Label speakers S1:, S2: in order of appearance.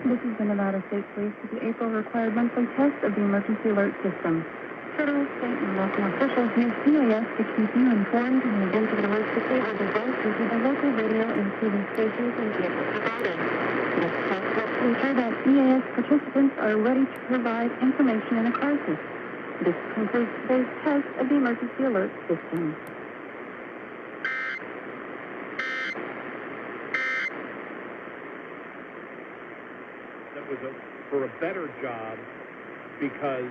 S1: This is the Nevada State Police with the April required monthly test of the emergency alert system. Federal, state, and local officials use EAS to keep you informed in the event of an emergency or disaster through the local radio and TV stations and vehicle providers. This test helps ensure that EAS participants are ready to provide information in a crisis. This concludes today's test of the emergency alert system.
S2: That was for a better job because